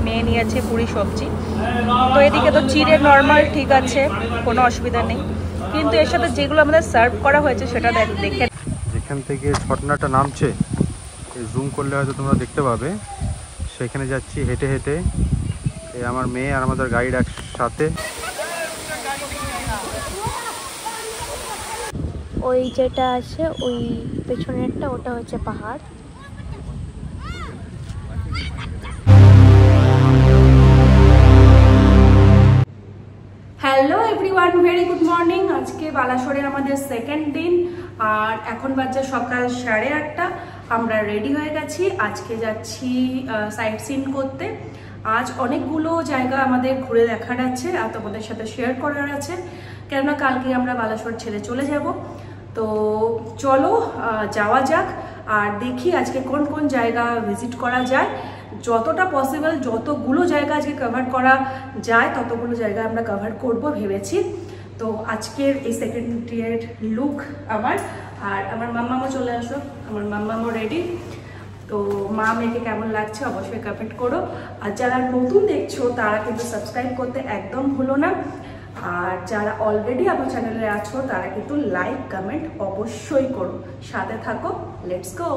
মেয়ে নিয়েছে পুরি সবজি। তো এদিকে তো চিড়ে নর্মাল ঠিক আছে, কোনো অসুবিধা নেই, কিন্তু এর সাথে যেগুলো আমাদের সার্ভ করা হয়েছে সেটা দেখে। যেখান থেকে ঝর্ণাটা নামছে জুম করলে হয়তো তোমরা দেখতে পাবে, সেখানে যাচ্ছি হেঁটে হেঁটে, এই আমার মেয়ে আর আমাদের গাইড একসাথে। ওই যেটা আছে ওই পেছনেরটা ওটা হচ্ছে পাহাড়। Hello everyone, very good morning. আজকে বালাসোরের আমাদের সেকেন্ড দিন, আর এখন বাজে সকাল 8:30। আমরা রেডি হয়ে গেছি, আজকে যাচ্ছি সাইট সিন করতে। আজ অনেকগুলো জায়গা আমাদের ঘুরে দেখার আছে আর তোমাদের সাথে শেয়ার করার আছে, কেননা কালকে আমরা বালাসোর ছেড়ে চলে যাব। তো চলো যাওয়া যাক আর দেখি আজকে কোন কোন জায়গা ভিজিট করা যায়। যতটা পসিবল, যতগুলো জায়গা আজকে কভার করা যায় ততগুলো জায়গা আমরা কভার করব ভেবেছি। তো আজকের এই সেকেন্ড ডের লুক আমার, আর আমার মাম্মামও চলে আসো, আমার মাম্মামও রেডি। তো মা মেয়েকে কেমন লাগছে অবশ্যই কমেন্ট করো, আর যারা নতুন দেখছো তারা কিন্তু সাবস্ক্রাইব করতে একদম ভুলো না, আর যারা অলরেডি আমার চ্যানেলে আছো তারা কিন্তু লাইক কমেন্ট অবশ্যই করো, সাথে থাকো। Let's go.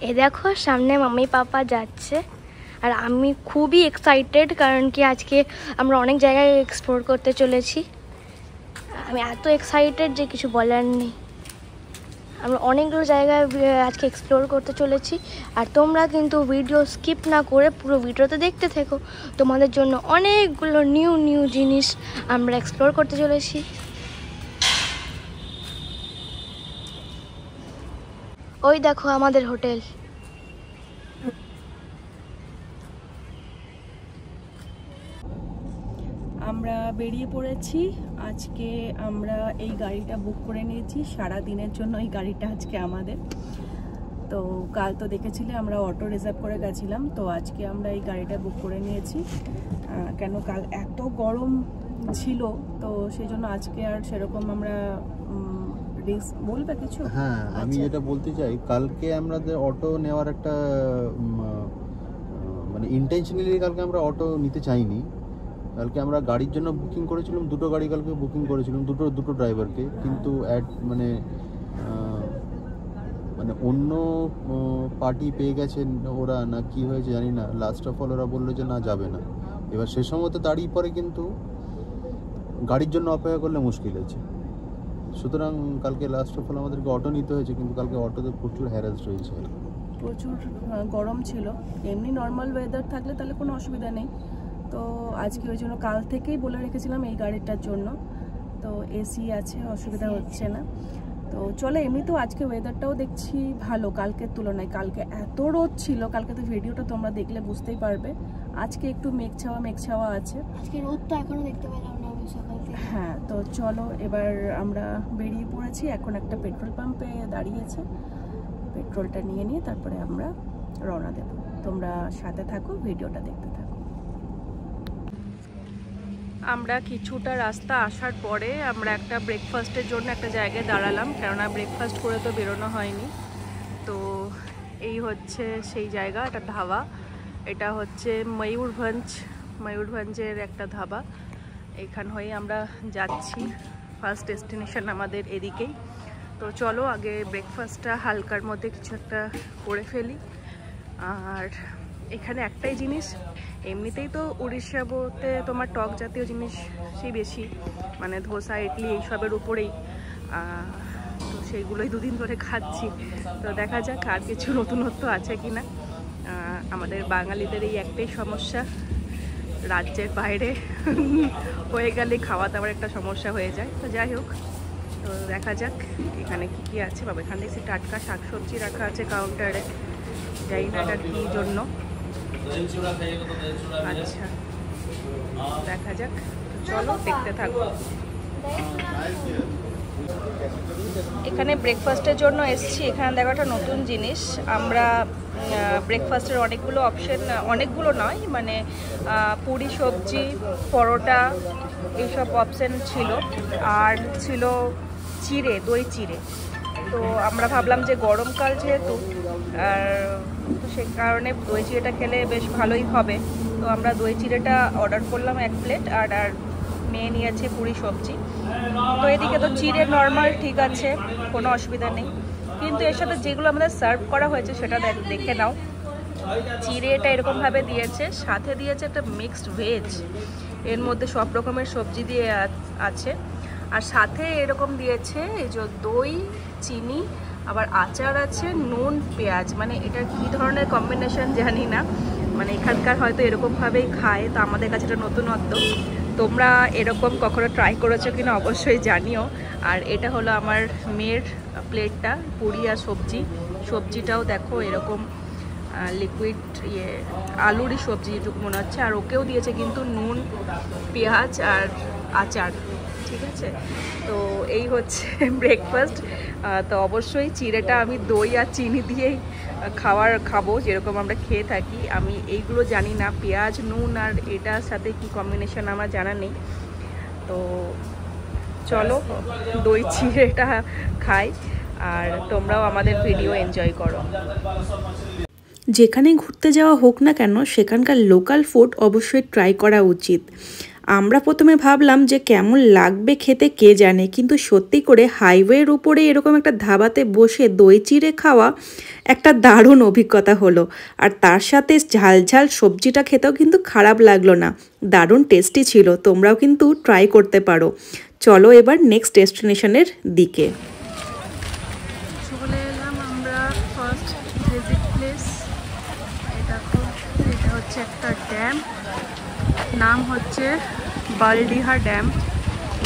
এ দেখো সামনে মাম্মি পাপা যাচ্ছে, আর আমি খুবই এক্সাইটেড, কারণ কি আজকে আমরা অনেক জায়গায় এক্সপ্লোর করতে চলেছি। আমি এত এক্সাইটেড যে কিছু বলার নেই। আমরা অনেকগুলো জায়গায় আজকে এক্সপ্লোর করতে চলেছি, আর তোমরা কিন্তু ভিডিও স্কিপ না করে পুরো ভিডিওতে দেখতে থেকো। তোমাদের জন্য অনেকগুলো নিউ নিউ জিনিস আমরা এক্সপ্লোর করতে চলেছি। ওই দেখো আমাদের হোটেল। আমরা বেরিয়ে পড়েছি। আজকে আমরা এই গাড়িটা বুক করে নিয়েছি সারা দিনের জন্য। এই গাড়িটা আজকে আমাদের। তো কাল তো দেখেছিলে আমরা অটো রিজার্ভ করে গেছিলাম, তো আজকে আমরা এই গাড়িটা বুক করে নিয়েছি। কেন কাল এত গরম ছিল, তো সেই জন্য আজকে আর সেরকম আমরা বলবে কিছু। হ্যাঁ, আমি যেটা বলতে চাই, কালকে আমাদের অটো নেওয়ার একটা মানে ইন্টেনশনালি কালকে আমরা অটো নিতে চাইনি। কালকে আমরা গাড়ির জন্য বুকিং করেছিলাম, দুটো গাড়ি কালকে বুকিং করেছিলাম, দুটো ড্রাইভারকে, কিন্তু মানে অন্য পার্টি পেয়ে গেছেন ওরা, না কি হয়েছে জানি না। লাস্ট অফ অল ওরা বললো যে না, যাবে না। এবার সে সময়তে দাঁড়িয়ে পরে কিন্তু গাড়ির জন্য অপেক্ষা করলে মুশকিল আছে। সুতরাং কালকে লাস্ট অফ অল আমাদেরকে অটো নিতে হয়েছে, কিন্তু কালকে অটোতে প্রচুর হ্যারাস হয়েছে, প্রচুর গরম ছিল। এমনি নর্মাল ওয়েদার থাকলে তাহলে কোনো অসুবিধা নেই, তো আজকে ওই জন্য কাল থেকেই বলে রেখেছিলাম এই গাড়িটার জন্য। তো এসি আছে, অসুবিধা হচ্ছে না। তো চলো, এমনিতেও আজকে ওয়েদারটাও দেখছি ভালো কালকের তুলনায়। কালকে এত রোদ ছিল, কালকে তো ভিডিওটা তোমরা দেখলে বুঝতেই পারবে। আজকে একটু মেঘছাওয়া আছে। আজকে রোদ তো এখনো দেখতে পেলাম না সকাল থেকে। হ্যাঁ, তো চলো এবার আমরা বেরিয়ে পড়েছি। এখন একটা পেট্রোল পাম্পে দাঁড়িয়েছে, পেট্রোলটা নিয়ে তারপরে আমরা রওনা দেব। তোমরা সাথে থাকো, ভিডিওটা দেখতে থাকো। আমরা কিছুটা রাস্তা আসার পরে আমরা একটা ব্রেকফাস্টের জন্য একটা জায়গায় দাঁড়ালাম, কেননা ব্রেকফাস্ট করে তো বেরোনো হয়নি। তো এই হচ্ছে সেই জায়গা, একটা ধাবা। এটা হচ্ছে ময়ূরভঞ্জের একটা ধাবা। এখান হয়ে আমরা যাচ্ছি, ফার্স্ট ডেস্টিনেশন আমাদের এদিকেই। তো চলো আগে ব্রেকফাস্টটা হালকার মধ্যে কিছু একটা করে ফেলি। আর এখানে একটাই জিনিস, এমনিতেই তো উড়িষ্যা বলতে তোমার টক জাতীয় জিনিসই বেশি, মানে ধোসা ইডলি এইসবের উপরেই। তো সেইগুলোই দুদিন ধরে খাচ্ছি। তো দেখা যাক আর কিছু নতুনত্ব আছে কি না। আমাদের বাঙালিদের এই একটাই সমস্যা, রাজ্যের বাইরে হয়ে গেলে খাওয়া দাওয়ার একটা সমস্যা হয়ে যায়। তো যাই হোক, তো দেখা যাক এখানে কি কি আছে। বাবা, এখানে দেখছি টাটকা শাকসবজি রাখা আছে কাউন্টারে, যাই না এটা কী জন্য। আচ্ছা, দেখা যাক, চলো দেখতে থাকো। এখানে ব্রেকফাস্টের জন্য এসেছি। এখানে দেখো একটা নতুন জিনিস। আমরা ব্রেকফাস্টের অনেকগুলো অপশন, অনেকগুলো নয় মানে পুরি সবজি, পরোটা এইসব অপশন ছিল, আর ছিল চিড়ে, দই চিড়ে। তো আমরা ভাবলাম যে গরমকাল যেহেতু, আর তো সে কারণে দই চিড়েটা খেলে বেশ ভালোই হবে। তো আমরা দই চিড়েটা অর্ডার করলাম 1 প্লেট, আর মেয়ে নিয়েছে পুরি সবজি। তো এদিকে তো চিড়ে নর্মাল ঠিক আছে, কোনো অসুবিধা নেই, কিন্তু এর সাথে যেগুলো আমাদের সার্ভ করা হয়েছে সেটা দেখে নাও। চিড়েটা এরকমভাবে দিয়েছে, সাথে দিয়েছে একটা মিক্সড ভেজ, এর মধ্যে সব রকমের সবজি দিয়ে আছে, আর সাথে এরকম দিয়েছে এই যে দই, চিনি, আবার আচার আছে, নুন, পেঁয়াজ। মানে এটা কী ধরনের কম্বিনেশন জানি না, মানে এখানকার হয়তো এরকমভাবেই খায়, তো আমাদের কাছে এটা নতুনত্ব। তোমরা এরকম কখনো ট্রাই করেছো কিনা অবশ্যই জানিও। আর এটা হলো আমার মেয়ের প্লেটটা, পুরি আর সবজিটাও দেখো এরকম লিকুইড আলুরই সবজি যেটুকু মনে হচ্ছে, আর ওকেও দিয়েছে কিন্তু নুন, পেঁয়াজ আর আচার, ঠিক আছে। তো এই হচ্ছে ব্রেকফাস্ট। তো অবশ্যই চিড়েটা আমি দই আর চিনি দিয়েই খাবো, যেরকম আমরা খেয়ে থাকি। আমি এইগুলো জানি না, পেঁয়াজ, নুন আর এটার সাথে কি কম্বিনেশন আমার জানা নেই। তো চলো দই চিড়েটা খাই, আর তোমরাও আমাদের ভিডিও এনজয় করো। যেখানে ঘুরতে যাওয়া হোক না কেন, সেখানকার লোকাল ফুড অবশ্যই ট্রাই করা উচিত। আমরা প্রথমে ভাবলাম যে কেমন লাগবে খেতে কে জানে, কিন্তু সত্যি করে হাইওয়ের উপরে এরকম একটা ধাবাতে বসে দই চিড়ে খাওয়া একটা দারুণ অভিজ্ঞতা হলো। আর তার সাথে ঝাল ঝাল সবজিটা খেতেও কিন্তু খারাপ লাগলো না, দারুণ টেস্টি ছিল। তোমরাও কিন্তু ট্রাই করতে পারো। চলো এবার নেক্সট ডেস্টিনেশনের দিকে। চলে এলাম আমরা ফার্স্ট ভিজিট প্লেস। এটা হচ্ছে একটা ড্যাম, নাম হচ্ছে বালডিহা ড্যাম।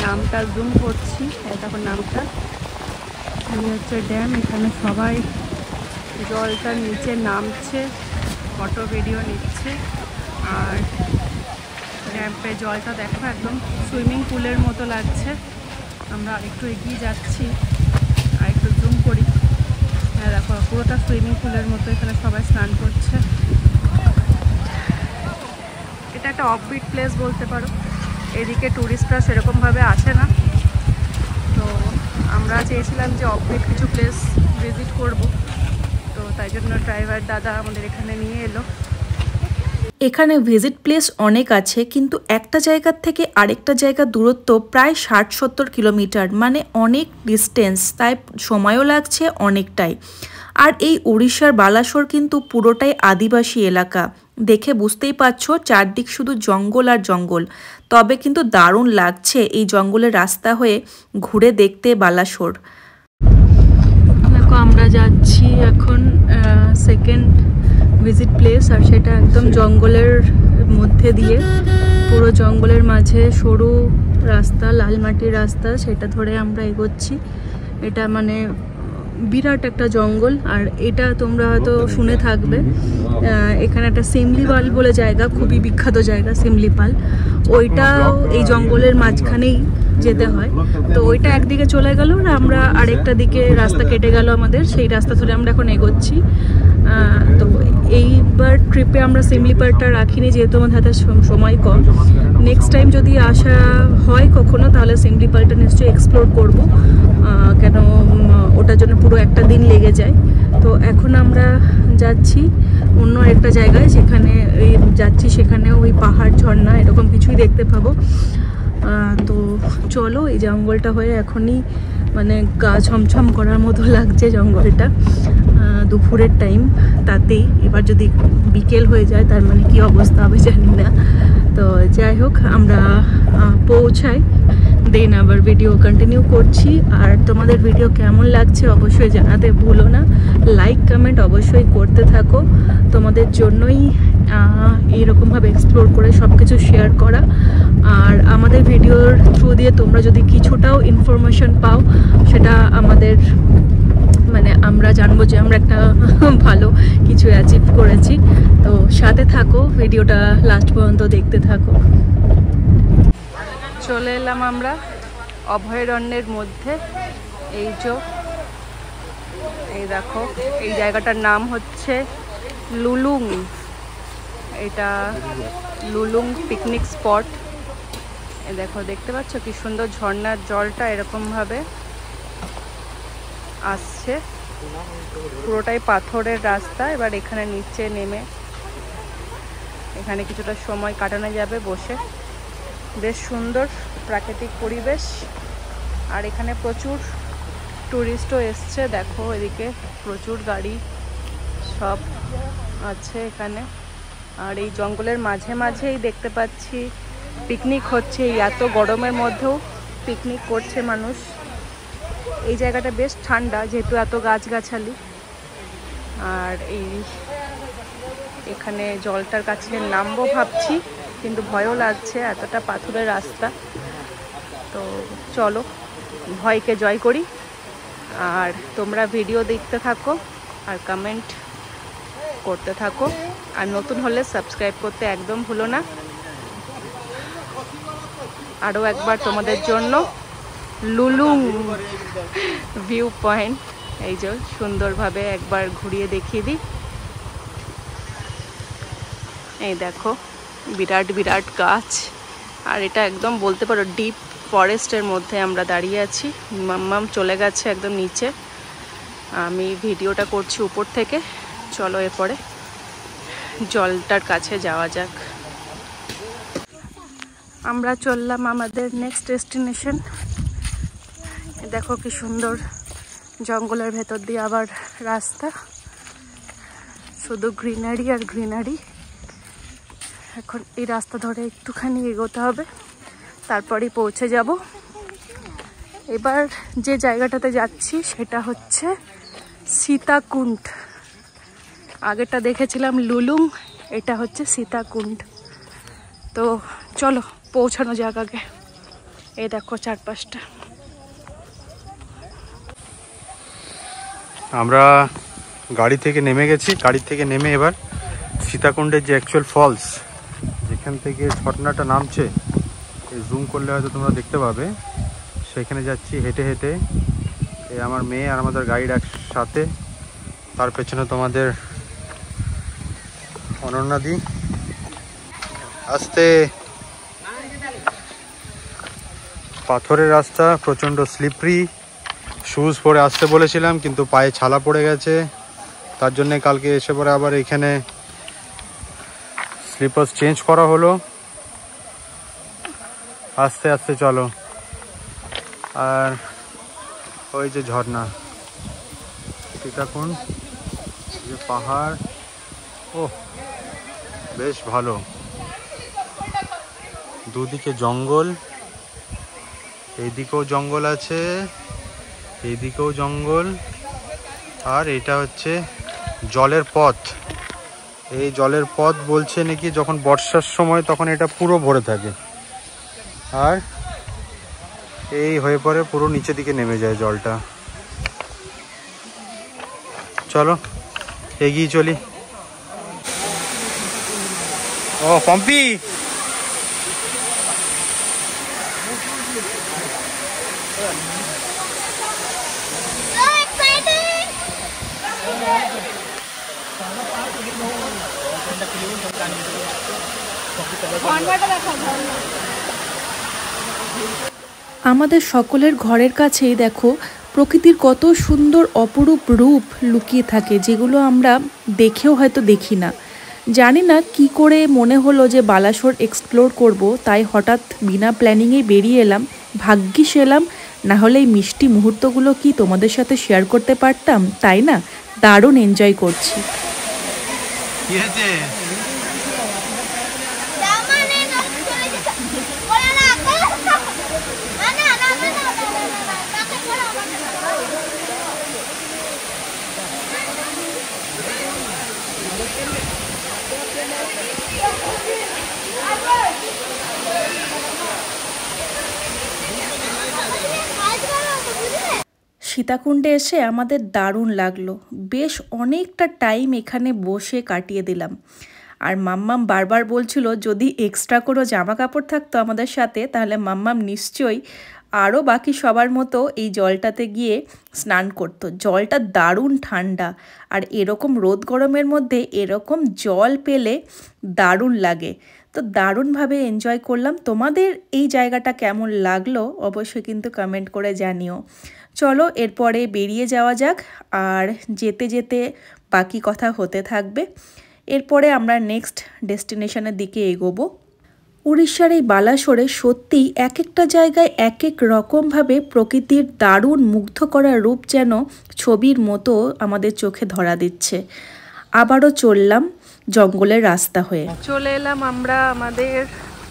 নামটা জুম করছি, দেখো নামটা। এই হচ্ছে ড্যাম, এখানে সবাই জলটার নিচে নামছে, ফটো ভিডিও নিচ্ছে। আর ড্যাম্পে জলটা দেখো একদম সুইমিং পুলের মতো লাগছে। আমরা আরেকটু এগিয়ে যাচ্ছি, আর একটু জুম করি। হ্যাঁ দেখো পুরোটা সুইমিং পুলের মতো, এখানে সবাই স্নান করছে। এটা একটা অফবিট প্লেস বলতে পারো, এদিকে ট্যুরিস্টরা সেরকমভাবে আসে না। তো আমরা চেয়েছিলাম যে অফবিট কিছু প্লেস ভিজিট করব, তো তাই জন্য ড্রাইভার দাদা আমাদের এখানে নিয়ে এলো। এখানে ভিজিট প্লেস অনেক আছে, কিন্তু একটা জায়গার থেকে আরেকটা জায়গার দূরত্ব প্রায় 60-70 কিলোমিটার, মানে অনেক ডিস্টেন্স, তাই সময়ও লাগছে অনেকটাই। আর এই উড়িষ্যার বালাসোর কিন্তু পুরোটাই আদিবাসী এলাকা, দেখে বুঝতেই পারছো চারদিক শুধু জঙ্গল আর জঙ্গল। তবে কিন্তু দারুণ লাগছে এই জঙ্গলের রাস্তা হয়ে ঘুরে দেখতে বালাসোর। দেখো আমরা যাচ্ছি এখন সেকেন্ড ভিজিট প্লেস, আর সেটা একদম জঙ্গলের মধ্যে দিয়ে, পুরো জঙ্গলের মাঝে সরু রাস্তা, লাল মাটির রাস্তা, সেটা ধরে আমরা এগোচ্ছি। এটা মানে বিরাট একটা জঙ্গল। আর এটা তোমরা হয়তো শুনে থাকবে, এখানে একটা সিমলিপাল বলে জায়গা, খুবই বিখ্যাত জায়গা সিমলিপাল, ওইটাও এই জঙ্গলের মাঝখানেই যেতে হয়। তো ওইটা একদিকে চলে গেল, আর আমরা আরেকটা দিকে রাস্তা কেটে গেল আমাদের, সেই রাস্তা ধরে আমরা এখন এগোচ্ছি। তো এইবার ট্রিপে আমরা সিমলিপালটা রাখিনি, যেহেতু আমাদের হাতে সময় কম। নেক্সট টাইম যদি আসা হয় কখনো, তাহলে সিমলিপালটা নিশ্চয়ই এক্সপ্লোর করব, কেন ওটার জন্য পুরো একটা দিন লেগে যায়। তো এখন আমরা যাচ্ছি অন্য একটা জায়গায়, যেখানে যাচ্ছি সেখানে ওই পাহাড়, ঝর্ণা এরকম কিছুই দেখতে পাবো। তো চলো, এই জঙ্গলটা হয়ে এখনই মানে গা ছমছম করার মতো লাগছে জঙ্গলটা, দুপুরের টাইম, তাতেই এবার যদি বিকেল হয়ে যায় তার মানে কি অবস্থা হবে জানি না। তো যাই হোক, আমরা পৌঁছাই, দেন আবার ভিডিও কন্টিনিউ করছি। আর তোমাদের ভিডিও কেমন লাগছে অবশ্যই জানাতে ভুলো না, লাইক কমেন্ট অবশ্যই করতে থাকো। তোমাদের জন্যই এইরকমভাবে এক্সপ্লোর করে সব কিছু শেয়ার করা। আর আমাদের ভিডিওর থ্রু দিয়ে তোমরা যদি কিছুটাও ইনফরমেশন পাও, সেটা আমাদের মানে আমরা জানবো যে আমরা একটা ভালো কিছু অ্যাচিভ করেছি। তো সাথে থাকো, ভিডিওটা লাস্ট পর্যন্ত দেখতে থাকো। চলে এলাম আমরা অভয়ারণ্যের মধ্যে। এই দেখো, এই জায়গাটার নাম হচ্ছে লুলুং। এটা লুলুং পিকনিক স্পট। এই দেখো, দেখতে পাচ্ছ কি সুন্দর ঝর্ণার জলটা এরকমভাবে। আসছে, পুরোটাই পাথরের রাস্তা। এবার এখানে নিচে নেমে এখানে কিছুটা সময় কাটানো যাবে বসে। বেশ সুন্দর প্রাকৃতিক পরিবেশ, আর এখানে প্রচুর টুরিস্টও এসছে। দেখো এদিকে প্রচুর গাড়ি সব আছে এখানে। আর এই জঙ্গলের মাঝে মাঝেই দেখতে পাচ্ছি পিকনিক হচ্ছে। এই এত গরমের মধ্যেও পিকনিক করছে মানুষ। এই জায়গাটা বেশ ঠান্ডা যেহেতু এত গাছগাছালি। আর এখানে জলটার কাছে নামবো ভাবছি, কিন্তু ভয়ও লাগছে, এতটা পাথরের রাস্তা। তো চলো ভয়কে জয় করি। আর তোমরা ভিডিও দেখতে থাকো আর কমেন্ট করতে থাকো। আর নতুন হলে সাবস্ক্রাইব করতে একদম ভুলো না। আরও একবার তোমাদের জন্য লুলুং ভিউ পয়েন্ট এই যে সুন্দরভাবে একবার ঘুরিয়ে দেখিয়ে দিই। এই দেখো বিরাট বিরাট গাছ, আর এটা একদম বলতে পারো ডিপ ফরেস্টের মধ্যে আমরা দাঁড়িয়ে আছি। মাম্মাম চলে গেছে একদম নিচে, আমি ভিডিওটা করছি উপর থেকে। চলো এরপরে জলটার কাছে যাওয়া যাক। আমরা চললাম আমাদের নেক্সট ডেস্টিনেশন। দেখো কি সুন্দর জঙ্গলের ভেতর দিয়ে আবার রাস্তা, শুধু গ্রিনারি আর গ্রিনারি। এখন এই রাস্তা ধরে একটুখানি এগোতে হবে, তারপরেই পৌঁছে যাব। এবার যে জায়গাটাতে যাচ্ছি সেটা হচ্ছে সীতাকুণ্ড। আগেরটা দেখেছিলাম লুলুং, এটা হচ্ছে সীতাকুণ্ড। তো চলো পৌঁছানো যাক আগে। এই দেখো চারপাশটা। আমরা গাড়ি থেকে নেমে গেছি। গাড়ি থেকে নেমে এবার সীতাকুণ্ডের যে অ্যাকচুয়াল ফলস, যেখান থেকে ঝর্ণাটা নামছে, জুম করলে হয়তো তোমরা দেখতে পাবে, সেখানে যাচ্ছি হেঁটে হেঁটে। এই আমার মেয়ে আর আমাদের গাইড একসাথে, তার পেছনে তোমাদের অনন্যাদি। আস্তে পাথরের রাস্তা, প্রচণ্ড স্লিপারি। শুজ পরে আসতে বলেছিলাম কিন্তু পায়ে ছালা পড়ে গেছে, তার জন্যে কালকে এসে পরে আবার এখানে স্লিপার্স চেঞ্জ করা হলো। আস্তে আস্তে চলো। আর ওই যে ঝর্ণা, সীতাকুণ্ড, যে পাহাড়, ও বেশ ভালো। দুদিকে জঙ্গল, এইদিকেও জঙ্গল আছে, এইদিকেও জঙ্গল। আর এটা হচ্ছে জলের পথ। এই জলের পথ বলছে নাকি যখন বর্ষার সময় তখন এটা পুরো ভরে থাকে, আর এই হয়ে পরে পুরো নিচে দিকে নেমে যায় জলটা। চলো এগিয়ে চলি। ও পম্পি, আমাদের সকলের ঘরের কাছেই দেখো প্রকৃতির কত সুন্দর অপরূপ রূপ লুকিয়ে থাকে, যেগুলো আমরা দেখেও হয়তো দেখি না। জানি না কি করে মনে হলো যে বালাসোর এক্সপ্লোর করব, তাই হঠাৎ বিনা প্ল্যানিংয়ে বেরিয়ে এলাম। ভাগ্যিস এলাম, না হলে এই মিষ্টি মুহূর্তগুলো কি তোমাদের সাথে শেয়ার করতে পারতাম, তাই না? দারুণ এনজয় করছি। সীতাকুণ্ডে এসে আমাদের দারুণ লাগলো। বেশ অনেকটা টাইম এখানে বসে কাটিয়ে দিলাম। আর মাম্মাম বারবার বলছিল যদি এক্সট্রা কোনো জামা কাপড় থাকতো আমাদের সাথে, তাহলে মাম্মাম নিশ্চয়ই আরও বাকি সবার মতো এই জলটাতে গিয়ে স্নান করতো। জলটা দারুণ ঠান্ডা, আর এরকম রোদ গরমের মধ্যে এরকম জল পেলে দারুণ লাগে। তো দারুণভাবে এনজয় করলাম। তোমাদের এই জায়গাটা কেমন লাগলো অবশ্যই কিন্তু কমেন্ট করে জানিও। চলো এরপরে বেরিয়ে যাওয়া যাক, আর যেতে যেতে বাকি কথা হতে থাকবে। এরপরে আমরা নেক্সট ডেস্টিনেশনের দিকে এগোবো। উড়িষ্যার এই বালাসোরে সত্যিই এক একটা জায়গায় এক এক রকমভাবে প্রকৃতির দারুণ মুগ্ধ করা রূপ যেন ছবির মতো আমাদের চোখে ধরা দিচ্ছে। আবারও চললাম জঙ্গলের রাস্তা হয়ে। চলে এলাম আমরা আমাদের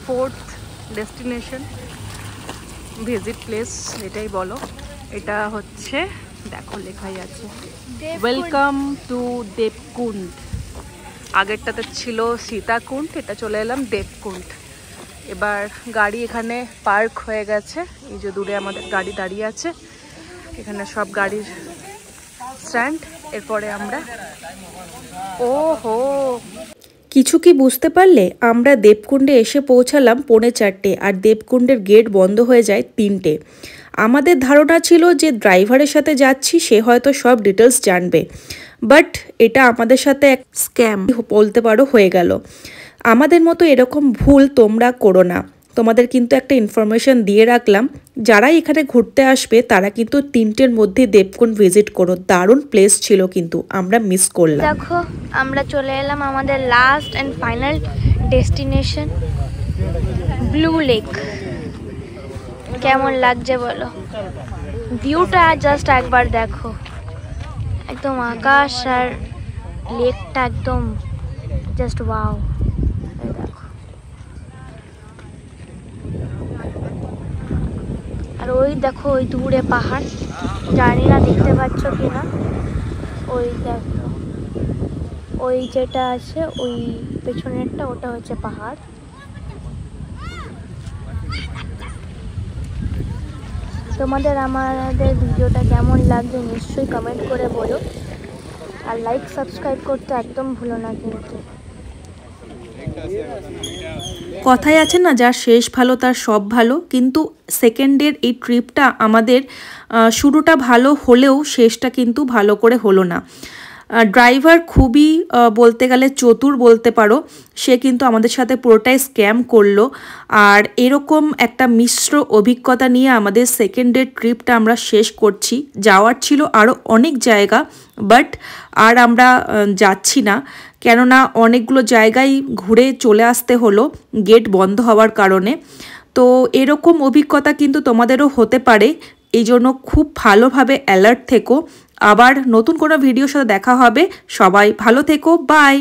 4th ডেস্টিনেশন, ভিজিট প্লেস এটাই বলো। এটা হচ্ছে, দেখো লেখাই আছে ওয়েলকাম টু দেবকুণ্ড। আগেরটাতে ছিল সীতাকুণ্ড, এটা চলে এলাম দেবকুণ্ড। এবার গাড়ি এখানে পার্ক হয়ে গেছে, এই যে দূরে আমাদের গাড়ি দাঁড়িয়ে আছে, এখানে সব গাড়ির স্ট্যান্ড। এরপরে আমরা কিছু কি বুঝতে পারলে? আমরা দেবকুণ্ডে এসে পৌঁছালাম 4:45 আর দেবকুণ্ডের গেট বন্ধ হয়ে যায় 3টে। আমাদের ধারণা ছিল যে ড্রাইভারের সাথে যাচ্ছি, সে হয়তো সব ডিটেলস জানবে, বাট এটা আমাদের সাথে এক স্ক্যাম বলতে পারো হয়ে গেল। আমাদের মতো এরকম ভুল তোমরা করো না। তোমাদের কিন্তু একটা ইনফরমেশন দিয়ে রাখলাম, যারা এখানে ঘুরতে আসবে তারা কিন্তু 3টের মধ্যে দেবকুণ্ড ভিজিট করো। দারুণ প্লেস ছিল, কিন্তু আমরা মিস করলাম। দেখো আমরা চলে এলাম আমাদের last and final destination blue lake. কেমন লাগছে বলো? ভিউটা জাস্ট একবার দেখো, একদম আকাশ আর লেকটা একদম জাস্ট ওয়াও। দেখো, আর ওই দেখো ওই দূরে পাহাড়, জানি না দেখতে পাচ্ছ কিনা। ওই দেখো ওই যেটা আছে ওই পেছনেরটা, ওটা হচ্ছে পাহাড়। তোমাদের আমাদের ভিডিওটা কেমন লাগছে নিশ্চয়ই কমেন্ট করে বলো, আর লাইক সাবস্ক্রাইব করতে একদম ভুলো না কিন্তু। কথায় আছে না, যার শেষ ভালো তার সব ভালো। কিন্তু সেকেন্ডের এই ট্রিপটা আমাদের শুরুটা ভালো হলেও শেষটা কিন্তু ভালো করে হলো না। ড্রাইভার খুবই বলতে গেলে চতুর বলতে পারো, সে কিন্তু আমাদের সাথে পুরোটাই স্ক্যাম করলো। আর এরকম একটা মিশ্র অভিজ্ঞতা নিয়ে আমাদের সেকেন্ডের ট্রিপটা আমরা শেষ করছি। যাওয়ার ছিল আরও অনেক জায়গা, বাট আর আমরা যাচ্ছি না, কেননা অনেকগুলো জায়গায় ঘুরে চলে আসতে হলো গেট বন্ধ হওয়ার কারণে। তো এরকম অভিজ্ঞতা কিন্তু তোমাদেরও হতে পারে, এই জন্য খুব ভালোভাবে অ্যালার্ট থেকো। আবার নতুন কোনো ভিডিওর সাথে দেখা হবে। সবাই ভালো থেকো, বাই।